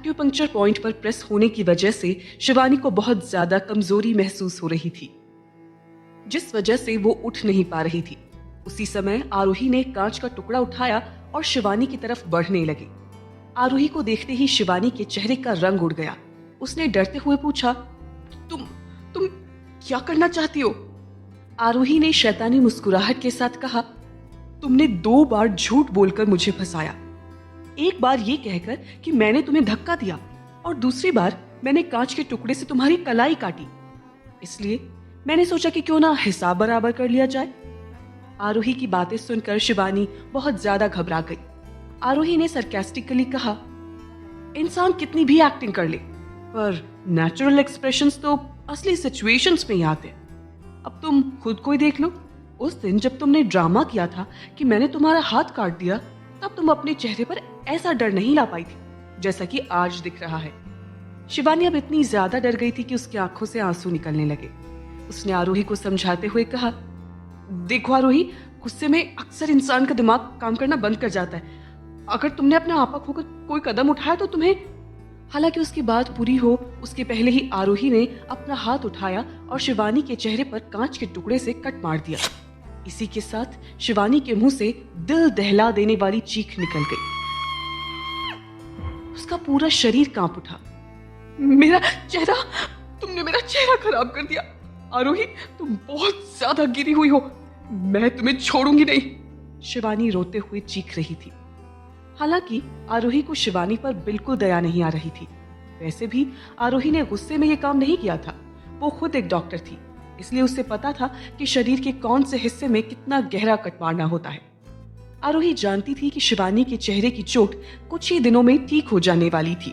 Acupuncture point पर press होने की वजह से शिवानी को बहुत ज्यादा कमजोरी महसूस हो रही थी, जिस वजह से वो उठ नहीं पा रही थी। उसी समय आरोही ने कांच का टुकड़ा उठाया और शिवानी की तरफ बढ़ने लगी। आरोही को देखते ही शिवानी के चेहरे का रंग उड़ गया। उसने डरते हुए पूछा, तुम क्या करना चाहती हो? आरोही ने शैतानी मुस्कुराहट के साथ कहा, तुमने 2 बार झूठ बोलकर मुझे फंसाया। एक बार ये कहकर कि मैंने तुम्हें धक्का दिया और दूसरी बार मैंने कांच के टुकड़े से तुम्हारी कलाई काटी। इसलिए मैंने सोचा कि क्यों ना हिसाब बराबर कर लिया जाए। आरोही की बातें सुनकर शिवानी बहुत ज्यादा घबरा गई। आरोही ने सरकास्टिकली कहा, इंसान कितनी भी एक्टिंग कर ले, पर नेचुरल एक्सप्रेशंस तो असली सिचुएशंस में ही आते हैं। अब तुम खुद को ही देख लो। उस दिन जब तुमने ड्रामा किया था कि मैंने तुम्हारा हाथ काट दिया, तब तुम अपने चेहरे पर ऐसा डर नहीं ला पाई थी जैसा कि आज दिख रहा है। शिवानी अब इतनी ज्यादा डर गई थी कि उसकी आंखों से आंसू निकलने लगे। उसने आरोही को समझाते हुए कहा, देखो आरोही, गुस्से में अक्सर इंसान का दिमाग काम करना बंद कर जाता है। अगर तुमने अपना आपा खोकर कोई कदम उठाया तो तुम्हें। हालांकि उसकी बात पूरी हो उसके पहले ही आरोही ने अपना हाथ उठाया और शिवानी के चेहरे पर कांच के टुकड़े से कट मार दिया। इसी के साथ शिवानी के मुंह से दिल दहला देने वाली चीख निकल गई। उसका पूरा शरीर कांप उठा। मेरा चेहरा, तुमने मेरा चेहरा खराब कर दिया। आरोही, तुम बहुत ज्यादा गिरी हुई हो, मैं तुम्हें छोड़ूंगी नहीं। शिवानी रोते हुए चीख रही थी। हालांकि आरोही को शिवानी पर बिल्कुल दया नहीं आ रही थी। वैसे भी आरोही ने गुस्से में यह काम नहीं किया था। वो खुद एक डॉक्टर थी, इसलिए उसे पता था कि शरीर के कौन से हिस्से में कितना गहरा कट मारना होता है। आरोही जानती थी कि शिवानी के चेहरे की चोट कुछ ही दिनों में ठीक हो जाने वाली थी।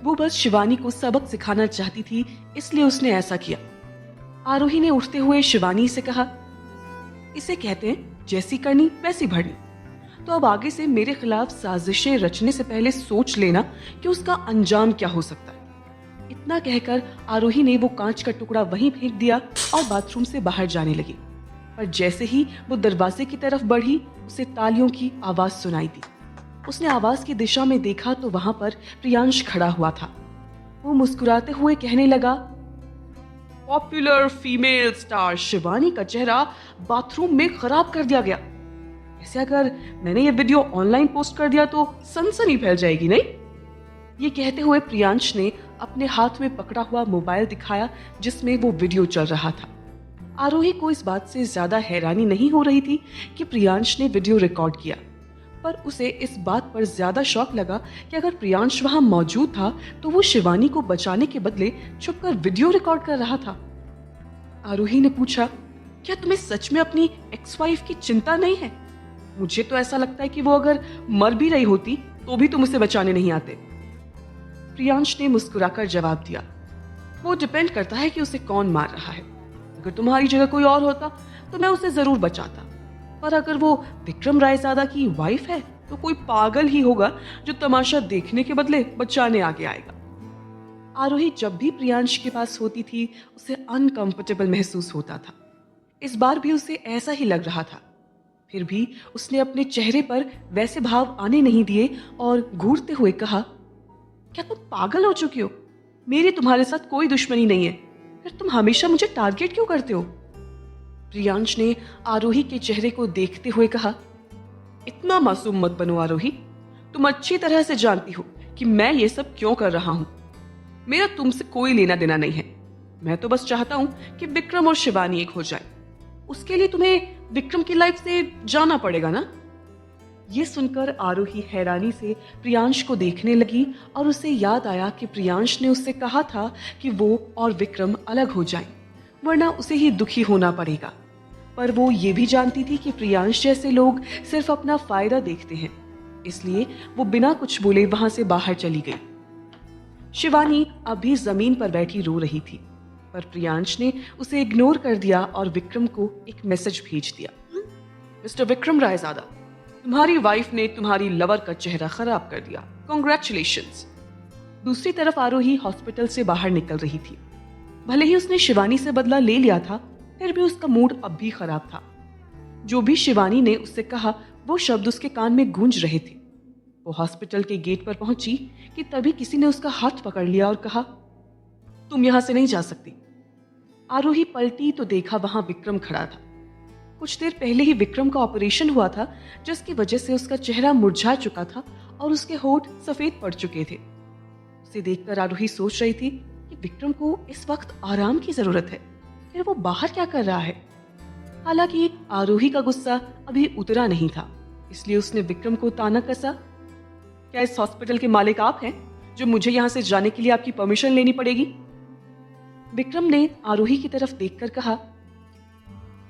वो बस शिवानी को सबक सिखाना चाहती थी, इसलिए उसने ऐसा किया। आरोही ने उठते हुए शिवानी से कहा, इसे कहते हैं जैसी करनी वैसी भरनी। तो अब आगे से मेरे खिलाफ साजिशें रचने से पहले सोच लेना कि उसका अंजाम क्या हो सकता है। इतना कहकर आरोही ने वो कांच का टुकड़ा वहीं फेंक दिया और बाथरूम से बाहर जाने लगी। पर जैसे ही वो दरवाजे की तरफ बढ़ी, उसे तालियों की आवाज सुनाई दी। उसने आवाज की दिशा में देखा तो वहां पर प्रियांश खड़ा हुआ था। वो मुस्कुराते हुए कहने लगा, पॉपुलर फीमेल स्टार शिवानी का चेहरा बाथरूम में खराब कर दिया गया। ऐसे अगर मैंने ये वीडियो ऑनलाइन पोस्ट कर दिया तो सनसनी फैल जाएगी, नहीं? ये कहते हुए प्रियांश ने अपने हाथ में पकड़ा हुआ मोबाइल दिखाया जिसमें वो वीडियो चल रहा था। आरोही को इस बात से ज्यादा हैरानी नहीं हो रही थी कि प्रियांश ने वीडियो रिकॉर्ड किया, पर उसे इस बात पर ज्यादा शौक लगा कि अगर प्रियांश वहां मौजूद था तो वो शिवानी को बचाने के बदले छुपकर वीडियो रिकॉर्ड कर रहा था। आरोही ने पूछा, क्या तुम्हें सच में अपनी एक्स वाइफ की चिंता नहीं है? मुझे तो ऐसा लगता है कि वो अगर मर भी रही होती तो भी तुम उसे बचाने नहीं आते। प्रियांश ने मुस्कुराकर जवाब दिया, वो डिपेंड करता है कि उसे कौन मार रहा है। अगर तुम्हारी जगह कोई और होता तो मैं उसे जरूर बचाता, पर अगर वो विक्रम रायजादा की वाइफ है तो कोई पागल ही होगा जो तमाशा देखने के बदले बचाने आगे आएगा। आरोही जब भी प्रियांश के पास होती थी उसे अनकंफर्टेबल महसूस होता था। इस बार भी उसे ऐसा ही लग रहा था। फिर भी उसने अपने चेहरे पर वैसे भाव आने नहीं दिए और घूरते हुए कहा, क्या तुम पागल हो चुकी हो? मेरी तुम्हारे साथ कोई दुश्मनी नहीं है, फिर तुम हमेशा मुझे टारगेट क्यों करते हो? प्रियांश ने आरोही के चेहरे को देखते हुए कहा, इतना मासूम मत बनो आरोही, तुम अच्छी तरह से जानती हो कि मैं ये सब क्यों कर रहा हूं। मेरा तुमसे कोई लेना देना नहीं है। मैं तो बस चाहता हूं कि विक्रम और शिवानी एक हो जाए। उसके लिए तुम्हें विक्रम की लाइफ से जाना पड़ेगा ना? ये सुनकर आरोही हैरानी से प्रियांश को देखने लगी और उसे याद आया कि प्रियांश ने उससे कहा था कि वो और विक्रम अलग हो जाएं, वरना उसे ही दुखी होना पड़ेगा। पर वो ये भी जानती थी कि प्रियांश जैसे लोग सिर्फ अपना फायदा देखते हैं, इसलिए वो बिना कुछ बोले वहां से बाहर चली गई। शिवानी अभी जमीन पर बैठी रो रही थी, पर प्रियांश ने उसे इग्नोर कर दिया और विक्रम को एक मैसेज भेज दिया, मिस्टर विक्रम रायजादा, तुम्हारी वाइफ ने तुम्हारी लवर का चेहरा खराब कर दिया, कॉन्ग्रेचुलेशंस। दूसरी तरफ आरोही हॉस्पिटल से बाहर निकल रही थी। भले ही उसने शिवानी से बदला ले लिया था, फिर भी उसका मूड अब भी खराब था। जो भी शिवानी ने उससे कहा वो शब्द उसके कान में गूंज रहे थे। वो हॉस्पिटल के गेट पर पहुंची कि तभी किसी ने उसका हाथ पकड़ लिया और कहा, तुम यहां से नहीं जा सकती। आरोही पलटी तो देखा वहां विक्रम खड़ा था। कुछ देर पहले ही विक्रम का ऑपरेशन हुआ था, जिसकी वजह से उसका चेहरा मुरझा चुका था और उसके होंठ सफेद पड़ चुके थे। उसे देखकर आरोही सोच रही थी कि विक्रम को इस वक्त आराम की जरूरत है, फिर वो बाहर क्या कर रहा है। हालांकि आरोही का गुस्सा अभी उतरा नहीं था, इसलिए उसने विक्रम को ताना कसा, क्या इस हॉस्पिटल के मालिक आप हैं जो मुझे यहां से जाने के लिए आपकी परमिशन लेनी पड़ेगी? विक्रम ने आरोही की तरफ देखकर कहा,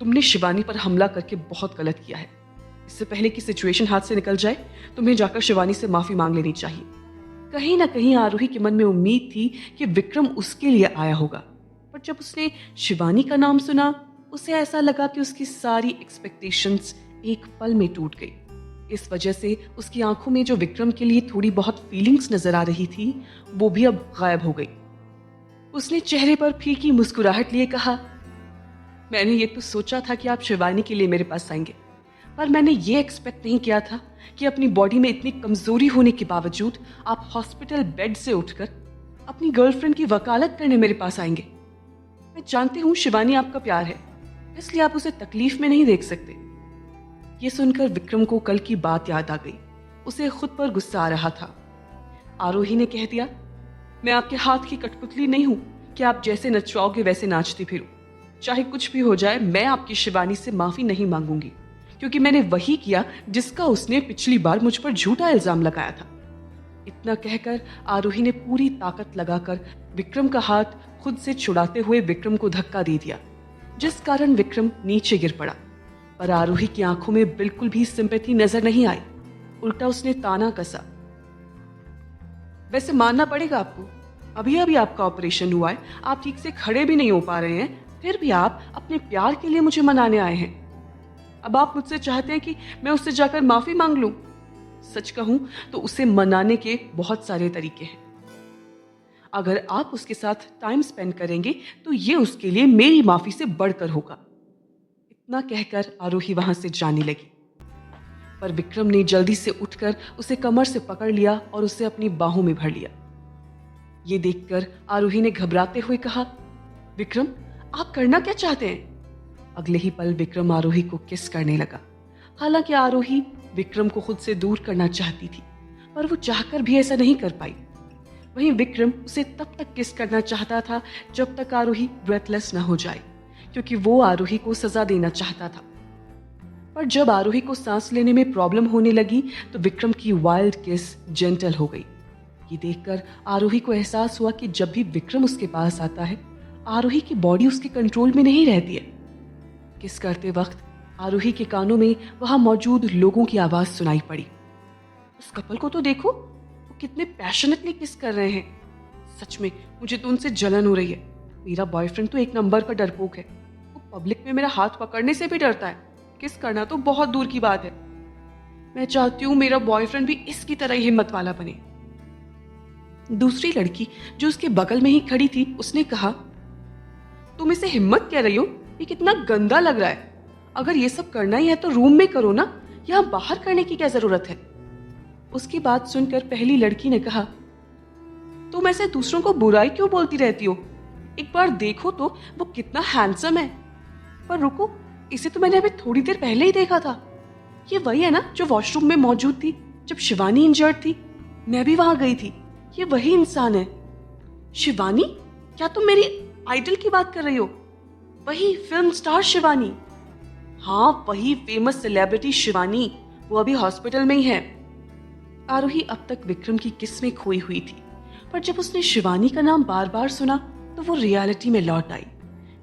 तुमने शिवानी पर हमला करके बहुत गलत किया है। इससे पहले कि सिचुएशन हाथ से निकल जाए, तुम्हें जाकर शिवानी से माफी मांग लेनी चाहिए। कहीं ना कहीं आरोही के मन में उम्मीद थी कि विक्रम उसके लिए आया होगा, पर जब उसने शिवानी का नाम सुना, उसे ऐसा लगा कि उसकी सारी एक्सपेक्टेशंस एक पल में टूट गई। इस वजह से उसकी आंखों में जो विक्रम के लिए थोड़ी बहुत फीलिंग्स नजर आ रही थी, वो भी अब गायब हो गई। उसने चेहरे पर फीकी मुस्कुराहट लिए कहा, मैंने ये तो सोचा था कि आप शिवानी के लिए मेरे पास आएंगे, पर मैंने ये एक्सपेक्ट नहीं किया था कि अपनी बॉडी में इतनी कमजोरी होने के बावजूद आप हॉस्पिटल बेड से उठकर अपनी गर्लफ्रेंड की वकालत करने मेरे पास आएंगे। मैं जानती हूँ शिवानी आपका प्यार है, इसलिए आप उसे तकलीफ में नहीं देख सकते। ये सुनकर विक्रम को कल की बात याद आ गई। उसे खुद पर गुस्सा आ रहा था। आरोही ने कह दिया, मैं आपके हाथ की कठपुतली नहीं हूं कि आप जैसे नचवाओगे वैसे नाचती फिरूं। चाहे कुछ भी हो जाए, मैं आपकी शिवानी से माफी नहीं मांगूंगी, क्योंकि मैंने वही किया जिसका उसने पिछली बार मुझ पर झूठा इल्जाम लगाया था। इतना कहकर आरोही ने पूरी ताकत लगाकर विक्रम का हाथ खुद से छुड़ाते हुए विक्रम को धक्का दे दिया, जिस कारण विक्रम नीचे गिर पड़ा। पर आरोही की आंखों में बिल्कुल भी सिंपैथी नजर नहीं आई। उल्टा उसने ताना कसा, वैसे मानना पड़ेगा आपको, अभी अभी आपका ऑपरेशन हुआ है, आप ठीक से खड़े भी नहीं हो पा रहे हैं, फिर भी आप अपने प्यार के लिए मुझे मनाने आए हैं। अब आप मुझसे चाहते हैं कि मैं उससे जाकर माफी मांग लूं? सच कहूं तो उसे मनाने के बहुत सारे तरीके हैं। अगर आप उसके साथ टाइम स्पेंड करेंगे तो ये उसके लिए मेरी माफी से बढ़कर होगा। इतना कहकर आरोही वहां से जाने लगी, पर विक्रम ने जल्दी से उठकर उसे कमर से पकड़ लिया और उसे अपनी बाहों में भर लिया। ये देखकर आरोही ने घबराते हुए कहा, विक्रम आप करना क्या चाहते हैं? अगले ही पल विक्रम आरोही को किस करने लगा। हालांकि आरोही विक्रम को खुद से दूर करना चाहती थी, पर वो चाहकर भी ऐसा नहीं कर पाई। वहीं विक्रम उसे तब तक किस करना चाहता था जब तक आरोही ब्रेथलेस न हो जाए, क्योंकि वो आरोही को सजा देना चाहता था। पर जब आरोही को सांस लेने में प्रॉब्लम होने लगी तो विक्रम की वाइल्ड किस जेंटल हो गई। ये देखकर आरोही को एहसास हुआ कि जब भी विक्रम उसके पास आता है, आरोही की बॉडी उसके कंट्रोल में नहीं रहती है। किस करते वक्त आरोही के कानों में वहां मौजूद लोगों की आवाज सुनाई पड़ी, उस कपल को तो देखो, वो कितने पैशनेटली किस कर रहे हैं। सच में मुझे तो उनसे जलन हो रही है। मेरा बॉयफ्रेंड तो एक नंबर का डरपोक है, वो पब्लिक में मेरा हाथ पकड़ने से भी डरता है, किस करना तो बहुत दूर की बात है। मैं चाहती हूँ मेरा बॉयफ्रेंड भी इसकी तरह ही हिम्मत वाला बने। दूसरी लड़की जो उसके बगल में ही खड़ी थी, उसने कहा, तुम इसे हिम्मत कह रही हो? ये कितना गंदा लग रहा है। अगर ये सब करना ही है तो रूम में करो ना, यहाँ बाहर करने की क्या जरूरत है? उसकी बात सुनकर पहली लड़की ने कहा, तुम ऐसे दूसरों को बुराई क्यों बोलती रहती हो? एक बार देखो तो वो कितना हैंडसम है। पर रुको, इसे तो मैंने अभी थोड़ी देर पहले ही देखा था। ये वही है ना जो वॉशरूम में मौजूद थी जब शिवानी इंजर्ड थी? मैं भी वहां गई थी। ये वही इंसान है। शिवानी? क्या तुम मेरी आइडल की बात कर रही हो? वही फिल्म स्टार शिवानी? हाँ, वही फेमस सेलिब्रिटी शिवानी। वो अभी हॉस्पिटल में ही है। आरोही अब तक विक्रम की किस में खोई हुई थी, पर जब उसने शिवानी का नाम बार बार सुना तो वो रियलिटी में लौट आई।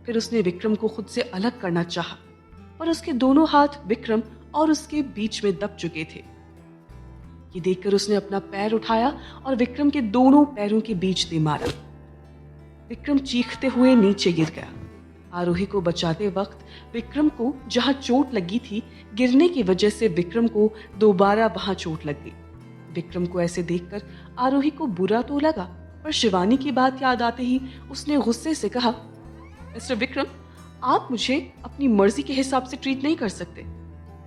फिर उसने विक्रम को खुद से अलग करना चाहा, पर उसके दोनों हाथ विक्रम और उसके बीच में दब चुके थे। ये देखकर उसने अपना पैर उठाया और विक्रम के दोनों पैरों के बीच दे मारा। विक्रम चीखते हुए नीचे गिर गया। आरोही को बचाते वक्त विक्रम को जहां चोट लगी थी, गिरने की वजह से विक्रम को दोबारा वहां चोट लग गई। विक्रम को ऐसे देखकर आरोही को बुरा तो लगा, पर शिवानी की बात याद आते ही उसने गुस्से से कहा, मिस्टर विक्रम, आप मुझे अपनी मर्जी के हिसाब से ट्रीट नहीं कर सकते।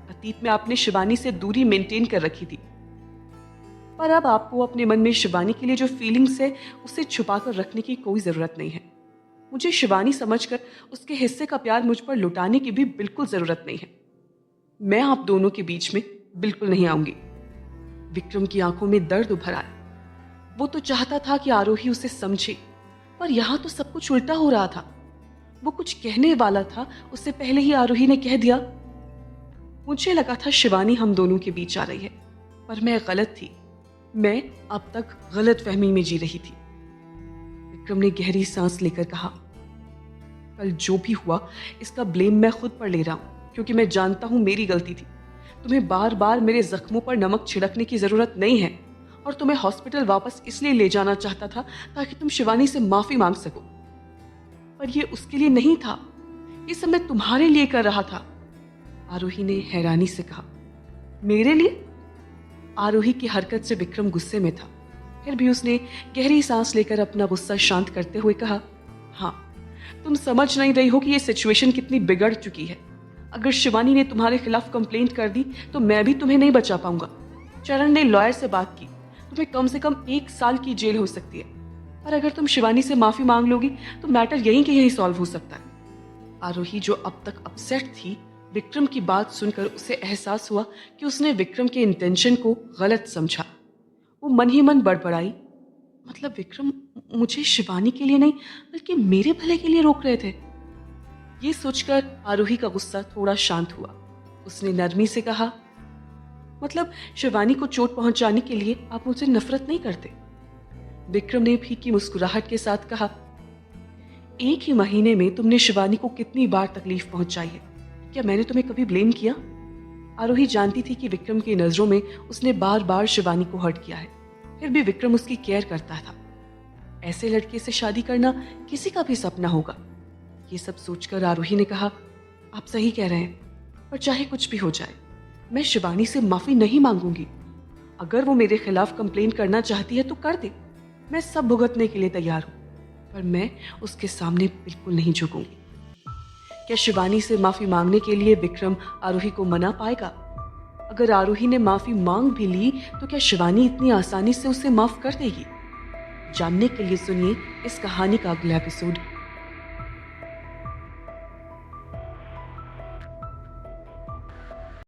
अतीत में आपने शिवानी से दूरी मेंटेन कर रखी थी। पर अब आपको अपने मन में शिवानी के लिए जो फीलिंग्स है उसे छुपाकर रखने की कोई ज़रूरत नहीं है। मुझे शिवानी समझकर उसके हिस्से का प्यार मुझ पर लुटाने की भी बिल्कुल ज़रूरत नहीं है। मैं आप दोनों के बीच में बिल्कुल नहीं आऊंगी। विक्रम की आंखों में दर्द उभर आया। वो तो चाहता था कि आरोही उसे समझे, पर यहां तो सब कुछ उल्टा हो रहा था। वो कुछ कहने वाला था, उससे पहले ही आरोही ने कह दिया। मुझे लगा था शिवानी हम दोनों के बीच आ रही है, पर मैं गलत थी। मैं अब तक गलत फहमी में जी रही थी। विक्रम ने गहरी सांस लेकर कहा, कल जो भी हुआ इसका ब्लेम मैं खुद पर ले रहा हूं, क्योंकि मैं जानता हूं मेरी गलती थी। तुम्हें बार बार मेरे जख्मों पर नमक छिड़कने की जरूरत नहीं है, और तुम्हें हॉस्पिटल वापस इसलिए ले जाना चाहता था ताकि तुम शिवानी से माफी मांग सको, पर यह उसके लिए नहीं था। ये सब मैं तुम्हारे लिए कर रहा था। आरोही ने हैरानी से कहा, मेरे लिए? आरोही की हरकत से विक्रम गुस्से में था, फिर भी उसने गहरी सांस लेकर अपना गुस्सा शांत करते हुए कहा, हाँ, तुम समझ नहीं रही हो कि यह सिचुएशन कितनी बिगड़ चुकी है। अगर शिवानी ने तुम्हारे खिलाफ कंप्लेंट कर दी तो मैं भी तुम्हें नहीं बचा पाऊंगा। चरण ने लॉयर से बात की, तुम्हें कम से कम 1 साल की जेल हो सकती है, पर अगर तुम शिवानी से माफी मांग लोगी तो मैटर यहीं के यहीं सॉल्व हो सकता है। आरोही, जो अब तक अपसेट थी, विक्रम की बात सुनकर उसे एहसास हुआ कि उसने विक्रम के इंटेंशन को गलत समझा। वो मन ही मन बड़बड़ाई, मतलब विक्रम मुझे शिवानी के लिए नहीं बल्कि मेरे भले के लिए रोक रहे थे। ये सोचकर आरोही का गुस्सा थोड़ा शांत हुआ। उसने नरमी से कहा, मतलब शिवानी को चोट पहुंचाने के लिए आप मुझसे नफरत नहीं करते? विक्रम ने फीकी मुस्कुराहट के साथ कहा, एक ही महीने में तुमने शिवानी को कितनी बार तकलीफ पहुंचाई है, क्या मैंने तुम्हें कभी ब्लेम किया? आरोही जानती थी कि विक्रम की नजरों में उसने बार बार शिवानी को हर्ट किया है, फिर भी विक्रम उसकी केयर करता था। ऐसे लड़के से शादी करना किसी का भी सपना होगा। ये सब सोचकर आरोही ने कहा, आप सही कह रहे हैं, पर चाहे कुछ भी हो जाए मैं शिवानी से माफी नहीं मांगूंगी। अगर वो मेरे खिलाफ कंप्लेंट करना चाहती है तो कर दे, मैं सब भुगतने के लिए तैयार हूं, पर मैं उसके सामने बिल्कुल नहीं झुकूंगी। क्या शिवानी से माफी मांगने के लिए विक्रम आरोही को मना पाएगा? अगर आरोही ने माफी मांग भी ली तो क्या शिवानी इतनी आसानी से उसे माफ कर देगी? जानने के लिए सुनिए इस कहानी का अगला एपिसोड